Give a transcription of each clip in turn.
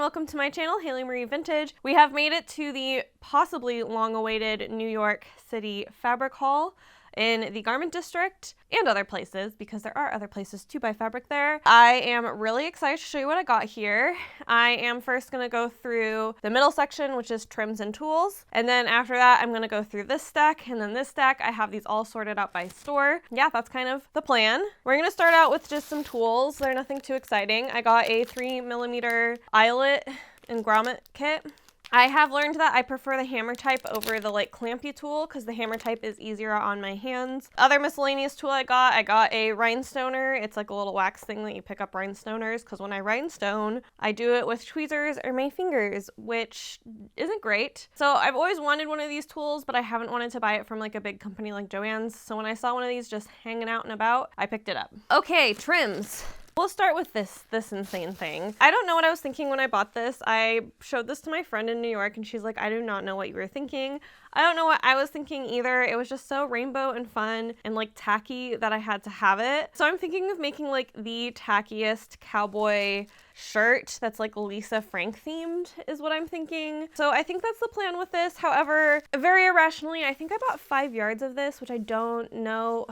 welcome to my channel, Haylee Marie Vintage. We have made it to the possibly long-awaited New York City Fabric Haul in the Garment District and other places, because there are other places to buy fabric there. I am really excited to show you what I got here. I am first going to go through the middle section, which is trims and tools, and then after that I'm going to go through this stack and then this stack. I have these all sorted out by store. Yeah, that's kind of the plan. We're going to start out with just some tools. They're nothing too exciting. I got a 3mm eyelet and grommet kit. I have learned that I prefer the hammer type over the clampy tool because the hammer type is easier on my hands. Other miscellaneous tool I got a rhinestoner. It's like a little wax thing that you pick up rhinestoners, because when I rhinestone, I do it with tweezers or my fingers, which isn't great. So I've always wanted one of these tools, but I haven't wanted to buy it from like a big company like Joann's. So when I saw one of these just hanging out and about, I picked it up. Okay, trims. We'll start with this insane thing. I don't know what I was thinking when I bought this. I showed this to my friend in New York and she's like, I do not know what you were thinking. I don't know what I was thinking either. It was just so rainbow and fun and like tacky that I had to have it. So I'm thinking of making like the tackiest cowboy shirt that's like Lisa Frank themed is what I'm thinking. So I think that's the plan with this. However, very irrationally, I think I bought 5 yards of this, which I don't know.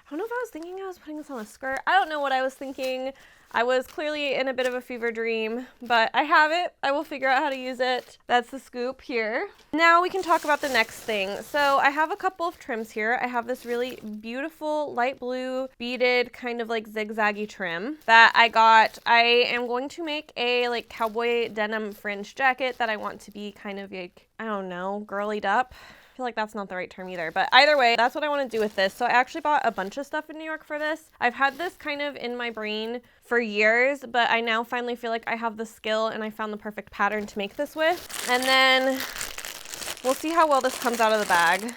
I don't know if I was thinking I was putting this on a skirt. I don't know what I was thinking. I was clearly in a bit of a fever dream, but I have it. I will figure out how to use it. That's the scoop here. Now we can talk about the next thing. So I have a couple of trims here. I have this really beautiful light blue beaded kind of like zigzaggy trim that I got. I am going to make a like cowboy denim fringe jacket that I want to be kind of like, I don't know, girlied up. I feel like that's not the right term either, but either way, that's what I want to do with this. So I actually bought a bunch of stuff in New York for this. I've had this kind of in my brain for years, but I now finally feel like I have the skill and I found the perfect pattern to make this with. And then we'll see how well this comes out of the bag.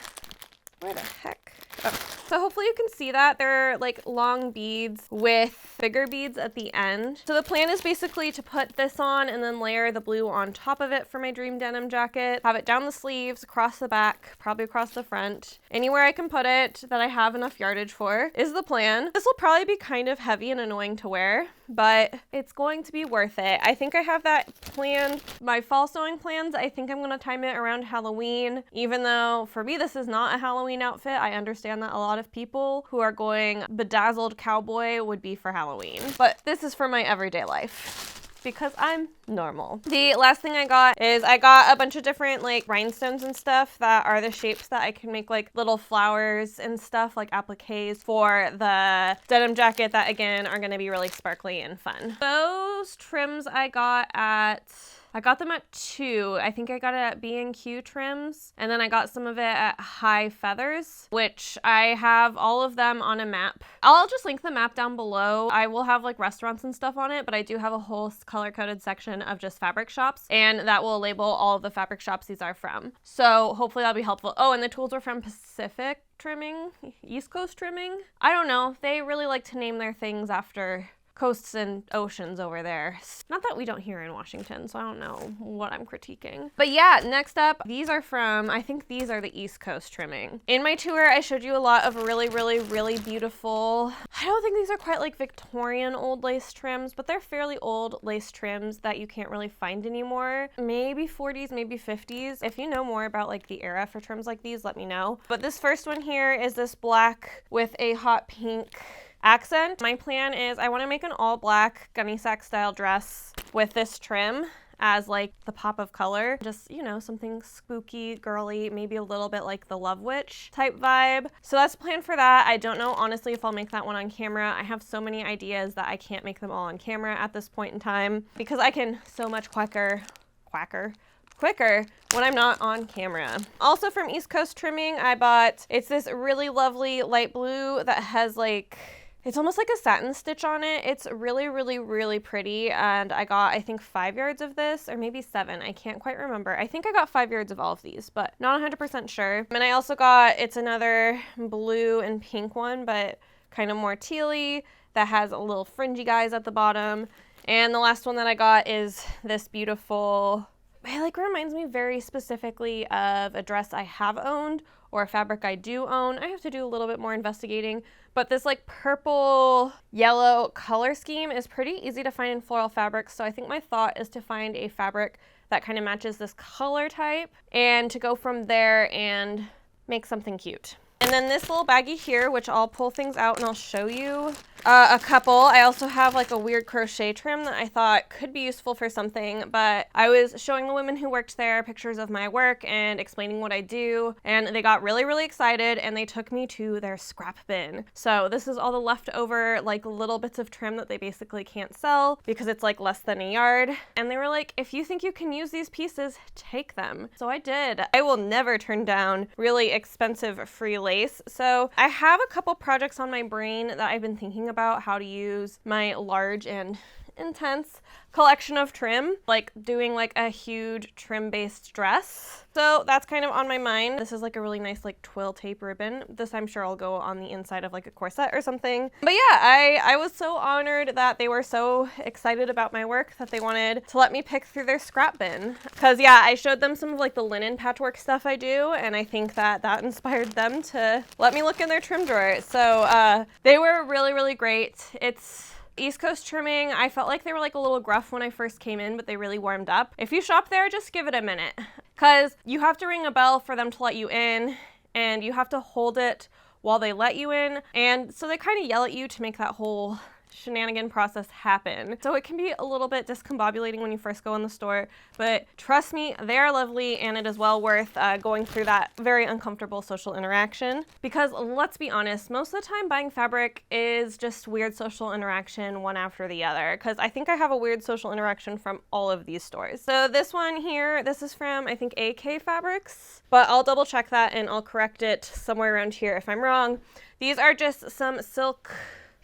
Where the heck? Oh. So hopefully you can see that they're like long beads with bigger beads at the end. So the plan is basically to put this on and then layer the blue on top of it for my dream denim jacket. Have it down the sleeves, across the back, probably across the front. Anywhere I can put it that I have enough yardage for is the plan. This will probably be kind of heavy and annoying to wear, but it's going to be worth it. I think I have that planned. My fall sewing plans, I think I'm going to time it around Halloween. Even though for me this is not a Halloween outfit, I understand that a lot of people who are going bedazzled cowboy would be for Halloween. But this is for my everyday life, because I'm normal. The last thing I got is I got a bunch of different like rhinestones and stuff that are the shapes that I can make like little flowers and stuff, like appliques for the denim jacket that again are going to be really sparkly and fun. Those trims I got them at 2. I think I got it at B&Q Trims, and then I got some of it at High Feathers, which I have all of them on a map. I'll just link the map down below. I will have like restaurants and stuff on it, but I do have a whole color-coded section of just fabric shops, and that will label all of the fabric shops these are from. So hopefully that'll be helpful. Oh, and the tools are from Pacific Trimming, East Coast Trimming. I don't know. They really like to name their things after coasts and oceans over there. Not that we don't here in Washington, so I don't know what I'm critiquing. But yeah, next up, these are from, I think these are the East Coast Trimming. In my tour, I showed you a lot of really, really, really beautiful, I don't think these are quite like Victorian old lace trims, but they're fairly old lace trims that you can't really find anymore. Maybe 40s, maybe 50s. If you know more about like the era for trims like these, let me know. But this first one here is this black with a hot pink accent. My plan is I want to make an all black gunny sack style dress with this trim as like the pop of color. Just, you know, something spooky, girly, maybe a little bit like the Love Witch type vibe. So that's the plan for that. I don't know honestly if I'll make that one on camera. I have so many ideas that I can't make them all on camera at this point in time because I can so much quicker when I'm not on camera. Also from East Coast Trimming, I bought, it's this really lovely light blue that has like, it's almost like a satin stitch on it. It's really, really, really pretty. And I got, I think 5 yards of this, or maybe 7. I can't quite remember. I think I got 5 yards of all of these, but not 100% sure. And I also got, it's another blue and pink one, but kind of more tealy that has a little fringy guys at the bottom. And the last one that I got is this beautiful, it like reminds me very specifically of a dress I have owned or a fabric I do own. I have to do a little bit more investigating, but this like purple yellow color scheme is pretty easy to find in floral fabrics. So I think my thought is to find a fabric that kind of matches this color type and to go from there and make something cute. And then this little baggie here, which I'll pull things out and I'll show you a couple. I also have like a weird crochet trim that I thought could be useful for something, but I was showing the women who worked there pictures of my work and explaining what I do, and they got really, really excited and they took me to their scrap bin. So this is all the leftover like little bits of trim that they basically can't sell because it's like less than a yard. And they were like, if you think you can use these pieces, take them. So I did. I will never turn down really expensive free lace. So I have a couple projects on my brain that I've been thinking about how to use my large and intense collection of trim, like doing like a huge trim based dress. So that's kind of on my mind. This is like a really nice like twill tape ribbon. This I'm sure will go on the inside of like a corset or something. But yeah, I was so honored that they were so excited about my work that they wanted to let me pick through their scrap bin. Cause yeah, I showed them some of like the linen patchwork stuff I do, and I think that inspired them to let me look in their trim drawer. So they were really, really great. It's East Coast trimming. I felt like they were like a little gruff when I first came in, but they really warmed up. If you shop there, just give it a minute, because you have to ring a bell for them to let you in, and you have to hold it while they let you in. And so they kind of yell at you to make that whole shenanigan process happen. So it can be a little bit discombobulating when you first go in the store, but trust me, they are lovely, and it is well worth going through that very uncomfortable social interaction. Because let's be honest, most of the time buying fabric is just weird social interaction one after the other, because I think I have a weird social interaction from all of these stores. So this one here, this is from I think AK Fabrics, but I'll double check that and I'll correct it somewhere around here if I'm wrong. These are just some silk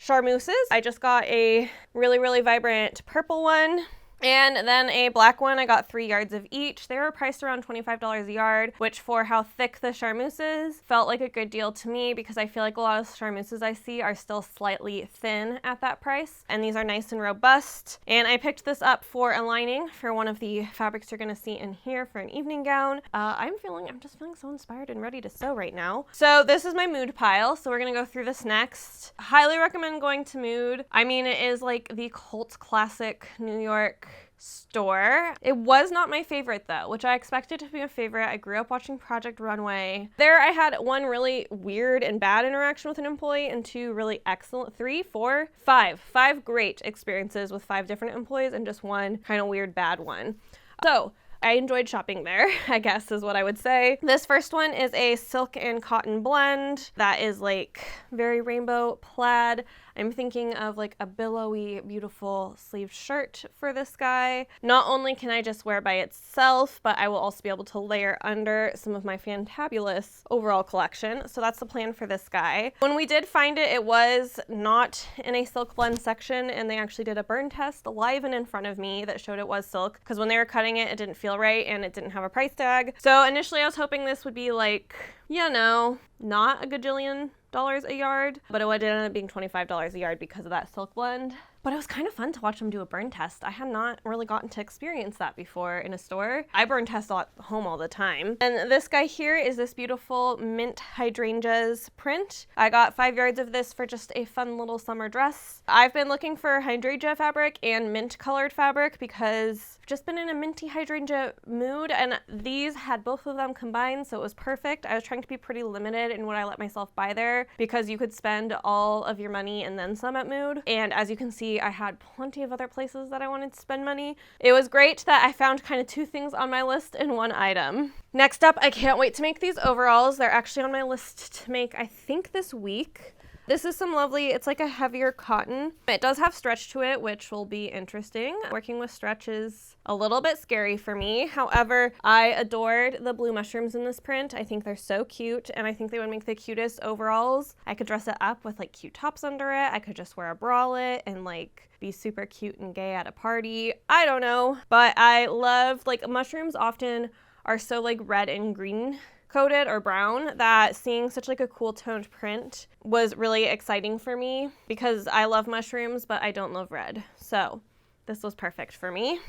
charmeuses. I just got a really, really vibrant purple one and then a black one. I got 3 yards of each. They were priced around $25 a yard, which for how thick the charmeuse is felt like a good deal to me, because I feel like a lot of charmeuses I see are still slightly thin at that price, and these are nice and robust. And I picked this up for a lining for one of the fabrics you're gonna see in here for an evening gown. I'm just feeling so inspired and ready to sew right now. So this is my mood pile, so we're gonna go through this next. Highly recommend going to Mood. I mean, it is like the cult classic New York store. It was not my favorite though, which I expected to be a favorite. I grew up watching Project Runway. There I had one really weird and bad interaction with an employee and 2 really excellent, 3, 4, 5 great experiences with 5 different employees and just 1 kind of weird bad one. So I enjoyed shopping there, I guess is what I would say. This first one is a silk and cotton blend that is like very rainbow plaid. I'm thinking of like a billowy, beautiful sleeved shirt for this guy. Not only can I just wear it by itself, but I will also be able to layer under some of my fantabulous overall collection. So that's the plan for this guy. When we did find it, it was not in a silk blend section, and they actually did a burn test live and in front of me that showed it was silk, because when they were cutting it, it didn't feel right and it didn't have a price tag. So initially I was hoping this would be like, you know, not a gajillion dollars a yard, but it did end up being $25 a yard because of that silk blend. But it was kind of fun to watch them do a burn test. I had not really gotten to experience that before in a store. I burn test at home all the time. And this guy here is this beautiful mint hydrangeas print. I got 5 yards of this for just a fun little summer dress. I've been looking for hydrangea fabric and mint colored fabric because I've just been in a minty hydrangea mood, and these had both of them combined, so it was perfect. I was trying to be pretty limited in what I let myself buy there because you could spend all of your money and then some at Mood. And as you can see, I had plenty of other places that I wanted to spend money. It was great that I found kind of 2 things on my list in one item. Next up, I can't wait to make these overalls. They're actually on my list to make, I think, this week. This is some lovely, it's like a heavier cotton. It does have stretch to it, which will be interesting. Working with stretch is a little bit scary for me. However, I adored the blue mushrooms in this print. I think they're so cute, and I think they would make the cutest overalls. I could dress it up with like cute tops under it. I could just wear a bralette and like be super cute and gay at a party. I don't know, but I love, like, mushrooms often are so like red and green coated or brown that seeing such like a cool toned print was really exciting for me because I love mushrooms, but I don't love red. So this was perfect for me.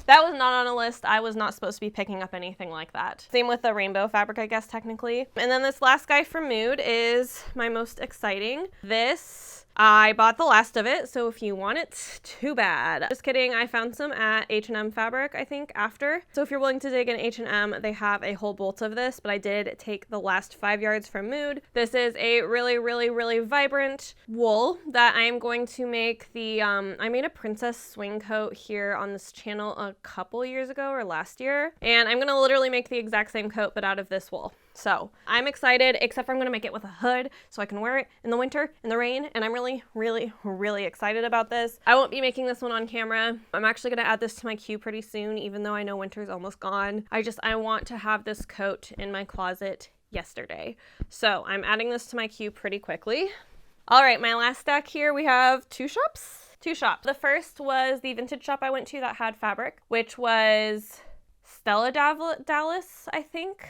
That was not on a list. I was not supposed to be picking up anything like that. Same with the rainbow fabric, I guess, technically. And then this last guy from Mood is my most exciting. This, I bought the last of it, so if you want it, too bad. Just kidding, I found some at H&M Fabric, I think, after. So if you're willing to dig in H&M, they have a whole bolt of this, but I did take the last 5 yards from Mood. This is a really, really, really vibrant wool that I am going to make the, I made a princess swing coat here on this channel a couple years ago or last year, and I'm gonna literally make the exact same coat, but out of this wool. So I'm excited, except for I'm going to make it with a hood so I can wear it in the winter, in the rain, and I'm really, really, really excited about this. I won't be making this one on camera. I'm actually going to add this to my queue pretty soon, even though I know winter's almost gone. I want to have this coat in my closet yesterday. So I'm adding this to my queue pretty quickly. All right, my last stack here, we have two shops. The first was the vintage shop I went to that had fabric, which was Stella Dallas, I think.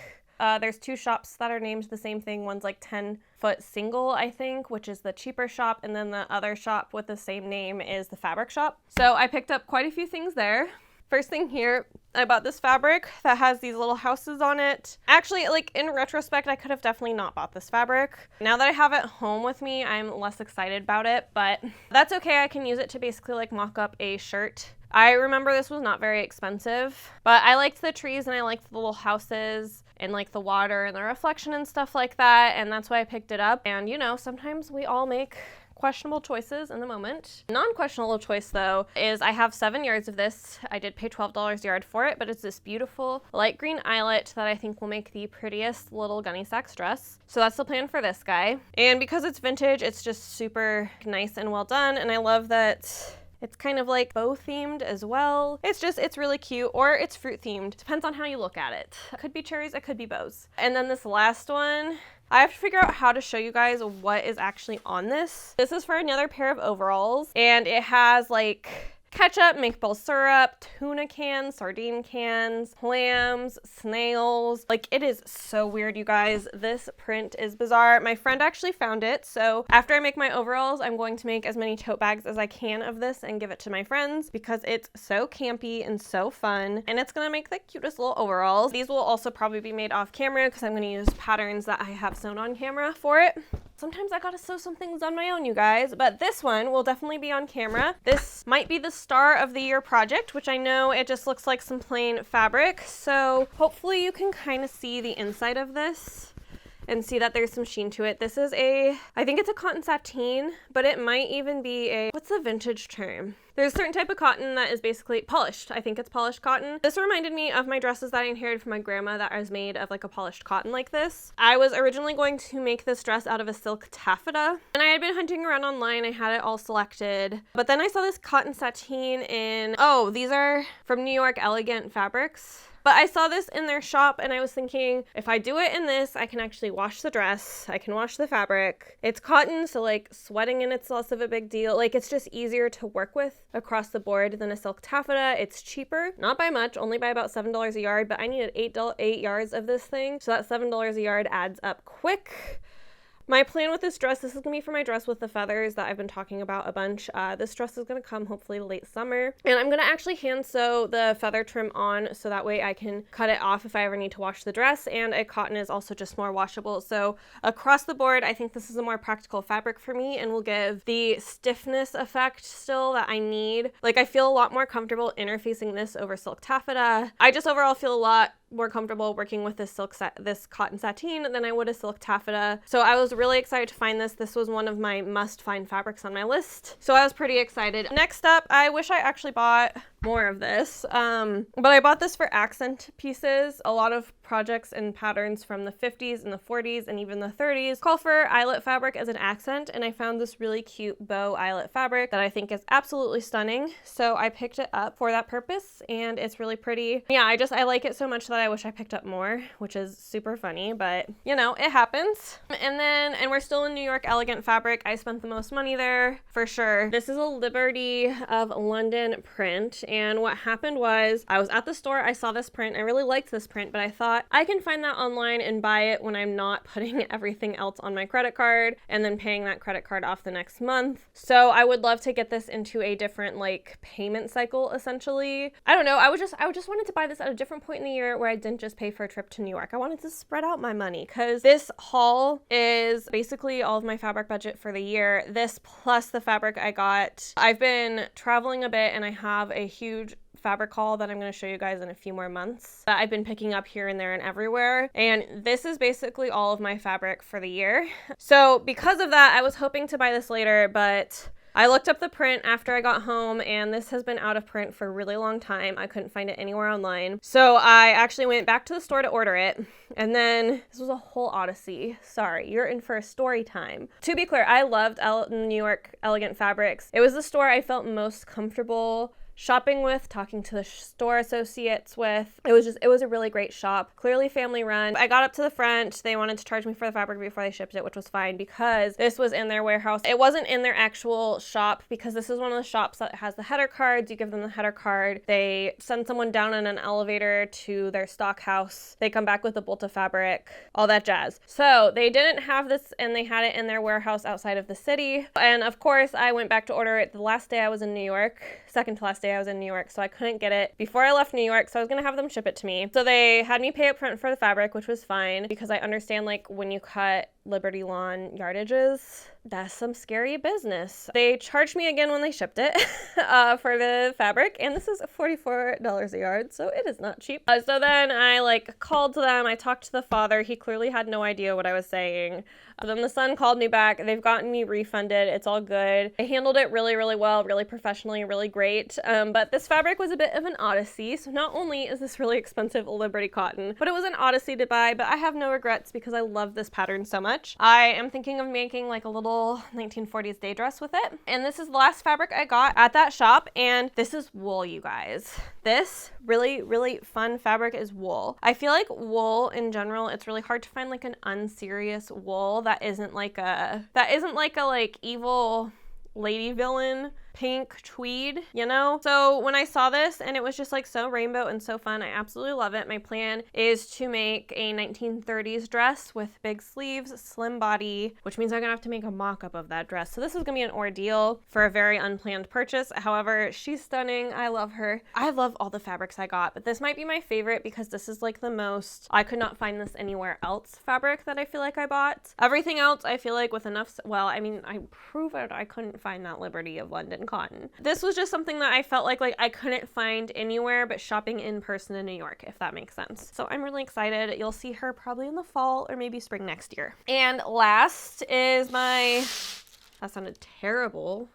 There's two shops that are named the same thing. One's like 10-foot single, I think, which is the cheaper shop. And then the other shop with the same name is the fabric shop. So I picked up quite a few things there. First thing here, I bought this fabric that has these little houses on it. Actually, like in retrospect, I could have definitely not bought this fabric. Now that I have it home with me, I'm less excited about it, but that's okay. I can use it to basically like mock up a shirt. I remember this was not very expensive, but I liked the trees and I liked the little houses and like the water and the reflection and stuff like that, and that's why I picked it up. And you know, sometimes we all make questionable choices in the moment. Non-questionable choice though is I have 7 yards of this. I did pay $12 a yard for it, but it's this beautiful light green eyelet that I think will make the prettiest little gunny sacks dress. So that's the plan for this guy. And because it's vintage, it's just super nice and well done, and I love that it's kind of like bow themed as well. It's really cute, or it's fruit themed. Depends on how you look at it. It could be cherries, it could be bows. And then this last one, I have to figure out how to show you guys what is actually on this. This is for another pair of overalls, and it has like ketchup, maple syrup, tuna cans, sardine cans, clams, snails. Like, it is so weird, you guys. This print is bizarre. My friend actually found it, so after I make my overalls, I'm going to make as many tote bags as I can of this and give it to my friends because it's so campy and so fun, and it's gonna make the cutest little overalls. These will also probably be made off camera because I'm gonna use patterns that I have sewn on camera for it. Sometimes I gotta sew some things on my own, you guys, but this one will definitely be on camera. This might be the star of the year project, which I know it just looks like some plain fabric, so hopefully you can kind of see the inside of this and see that there's some sheen to it. This is I think it's a cotton sateen, but it might even be what's the vintage term? There's a certain type of cotton that is basically polished. I think it's polished cotton. This reminded me of my dresses that I inherited from my grandma that was made of like a polished cotton like this. I was originally going to make this dress out of a silk taffeta, and I had been hunting around online. I had it all selected, but then I saw this cotton sateen in, oh, these are from New York Elegant Fabrics. But I saw this in their shop and I was thinking, if I do it in this, I can actually wash the dress. I can wash the fabric. It's cotton, so like sweating in it's less of a big deal. Like, it's just easier to work with across the board than a silk taffeta. It's cheaper, not by much, only by about $7 a yard, but I needed 8 yards of this thing. So that $7 a yard adds up quick. My plan with this dress, this is going to be for my dress with the feathers that I've been talking about a bunch. This dress is going to come hopefully late summer. And I'm going to actually hand sew the feather trim on so that way I can cut it off if I ever need to wash the dress. And a cotton is also just more washable. So across the board, I think this is a more practical fabric for me and will give the stiffness effect still that I need. Like, I feel a lot more comfortable interfacing this over silk taffeta. I just overall feel a lot more comfortable working with this cotton sateen than I would a silk taffeta. So I was really excited to find this. This was one of my must-find fabrics on my list. So I was pretty excited. Next up, I wish I actually bought more of this, but I bought this for accent pieces. A lot of projects and patterns from the 50s and the 40s and even the 30s call for eyelet fabric as an accent, and I found this really cute bow eyelet fabric that I think is absolutely stunning. So I picked it up for that purpose, and it's really pretty. Yeah, I like it so much that I wish I picked up more, which is super funny, but you know, it happens. And we're still in New York Elegant Fabric. I spent the most money there for sure. This is a Liberty of London print, And what happened was I was at the store, I saw this print, I really liked this print, but I thought I can find that online and buy it when I'm not putting everything else on my credit card and then paying that credit card off the next month. So I would love to get this into a different like payment cycle essentially. I don't know, I just wanted to buy this at a different point in the year where I didn't just pay for a trip to New York. I wanted to spread out my money because this haul is basically all of my fabric budget for the year. This plus the fabric I got. I've been traveling a bit and I have a huge fabric haul that I'm going to show you guys in a few more months that I've been picking up here and there and everywhere. And this is basically all of my fabric for the year. So because of that, I was hoping to buy this later, but I looked up the print after I got home and this has been out of print for a really long time. I couldn't find it anywhere online. So I actually went back to the store to order it. And then this was a whole odyssey. Sorry, you're in for a story time. To be clear, I loved New York Elegant Fabrics. It was the store I felt most comfortable shopping with, talking to the store associates with. It was a really great shop, clearly family run. I got up to the front. They wanted to charge me for the fabric before they shipped it, which was fine because this was in their warehouse. It wasn't in their actual shop because this is one of the shops that has the header cards. You give them the header card. They send someone down in an elevator to their stock house. They come back with a bolt of fabric, all that jazz. So they didn't have this and they had it in their warehouse outside of the city. And of course, I went back to order it the last day I was in New York, second to last day I was in New York, so I couldn't get it before I left New York, so I was gonna have them ship it to me. So they had me pay up front for the fabric, which was fine because I understand like when you cut Liberty Lawn yardages, that's some scary business. They charged me again when they shipped it for the fabric, and this is $44 a yard, so it is not cheap. So then I like called to them, I talked to the father, he clearly had no idea what I was saying. Then the son called me back, they've gotten me refunded, it's all good. They handled it really, really well, really professionally, really great. But this fabric was a bit of an odyssey, so not only is this really expensive Liberty cotton, but it was an odyssey to buy, but I have no regrets because I love this pattern so much. I am thinking of making like a little 1940s day dress with it. And this is the last fabric I got at that shop, and this is wool, you guys. This really, really fun fabric is wool. I feel like wool in general, it's really hard to find like an unserious wool that isn't like a like evil lady villain pink tweed, you know? So when I saw this and it was just like so rainbow and so fun, I absolutely love it. My plan is to make a 1930s dress with big sleeves, slim body, which means I'm gonna have to make a mock-up of that dress. So this is gonna be an ordeal for a very unplanned purchase. However, she's stunning. I love her. I love all the fabrics I got, but this might be my favorite because this is like the most, I could not find this anywhere else fabric that I feel like I bought. Everything else I feel like with enough, well, I mean, I proved I couldn't find that Liberty of London cotton. This was just something that I felt like I couldn't find anywhere but shopping in person in New York, if that makes sense. So I'm really excited. You'll see her probably in the fall or maybe spring next year. And last is my, that sounded terrible.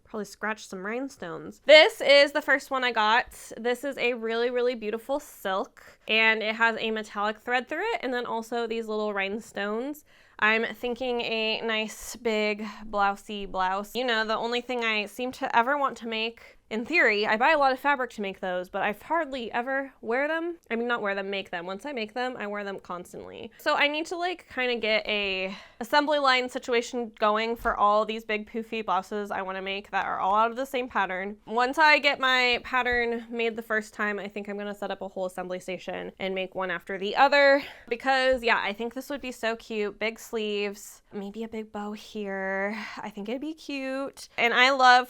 Probably scratched some rhinestones. This is the first one I got. This is a really, really beautiful silk and it has a metallic thread through it and then also these little rhinestones. I'm thinking a nice big blousey blouse. You know, the only thing I seem to ever want to make, in theory, I buy a lot of fabric to make those, but I've hardly ever wear them. I mean, not wear them, make them. Once I make them, I wear them constantly. So I need to like kind of get a assembly line situation going for all these big poofy blouses I want to make that are all out of the same pattern. Once I get my pattern made the first time, I think I'm gonna set up a whole assembly station and make one after the other because yeah, I think this would be so cute. Big sleeves, maybe a big bow here. I think it'd be cute. And I love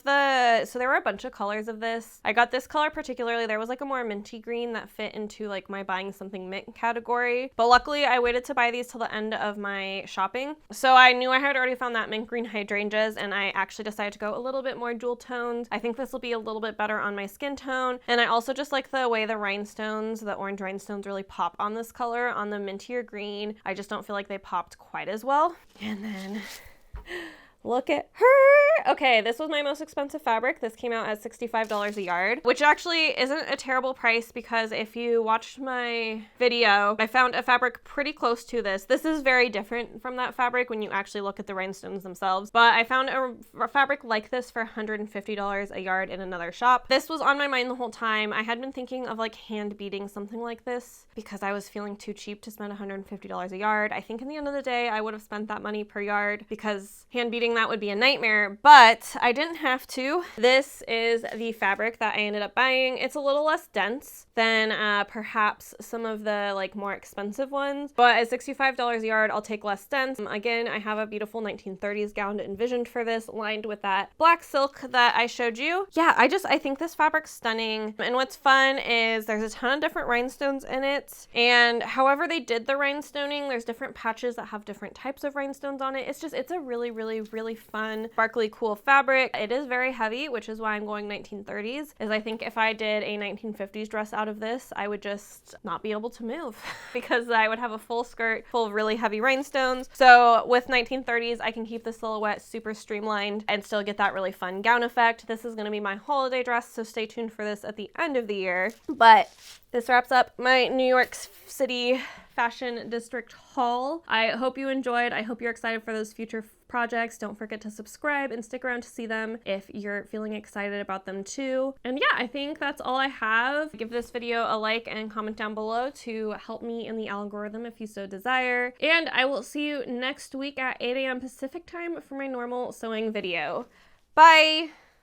so there were a bunch of colors of this. I got this color particularly. There was like a more minty green that fit into like my buying something mint category. But luckily I waited to buy these till the end of my shopping. So I knew I had already found that mint green hydrangeas and I actually decided to go a little bit more dual toned. I think this will be a little bit better on my skin tone. And I also just like the way the rhinestones, the orange rhinestones really pop on this color. On the mintier green, I just don't feel like they popped quite as well. And then look at her. Okay, this was my most expensive fabric. This came out at $65 a yard, which actually isn't a terrible price because if you watched my video, I found a fabric pretty close to this. This is very different from that fabric when you actually look at the rhinestones themselves, but I found a fabric like this for $150 a yard in another shop. This was on my mind the whole time. I had been thinking of like hand beading something like this because I was feeling too cheap to spend $150 a yard. I think in the end of the day, I would have spent that money per yard because hand beading thinking that would be a nightmare, but I didn't have to. This is the fabric that I ended up buying. It's a little less dense than perhaps some of the like more expensive ones, but at $65 a yard, I'll take less dense. Again, I have a beautiful 1930s gown envisioned for this, lined with that black silk that I showed you. Yeah, I think this fabric's stunning. And what's fun is there's a ton of different rhinestones in it, and however they did the rhinestoning, there's different patches that have different types of rhinestones on it. It's a really, really, really fun, sparkly, cool fabric. It is very heavy, which is why I'm going 1930s, is I think if I did a 1950s dress out of this, I would just not be able to move because I would have a full skirt full of really heavy rhinestones. So with 1930s, I can keep the silhouette super streamlined and still get that really fun gown effect. This is going to be my holiday dress, so stay tuned for this at the end of the year. But this wraps up my New York City Fashion District haul. I hope you enjoyed. I hope you're excited for those future projects. Don't forget to subscribe and stick around to see them if you're feeling excited about them too. And yeah, I think that's all I have. Give this video a like and comment down below to help me in the algorithm if you so desire. And I will see you next week at 8 a.m. Pacific time for my normal sewing video. Bye!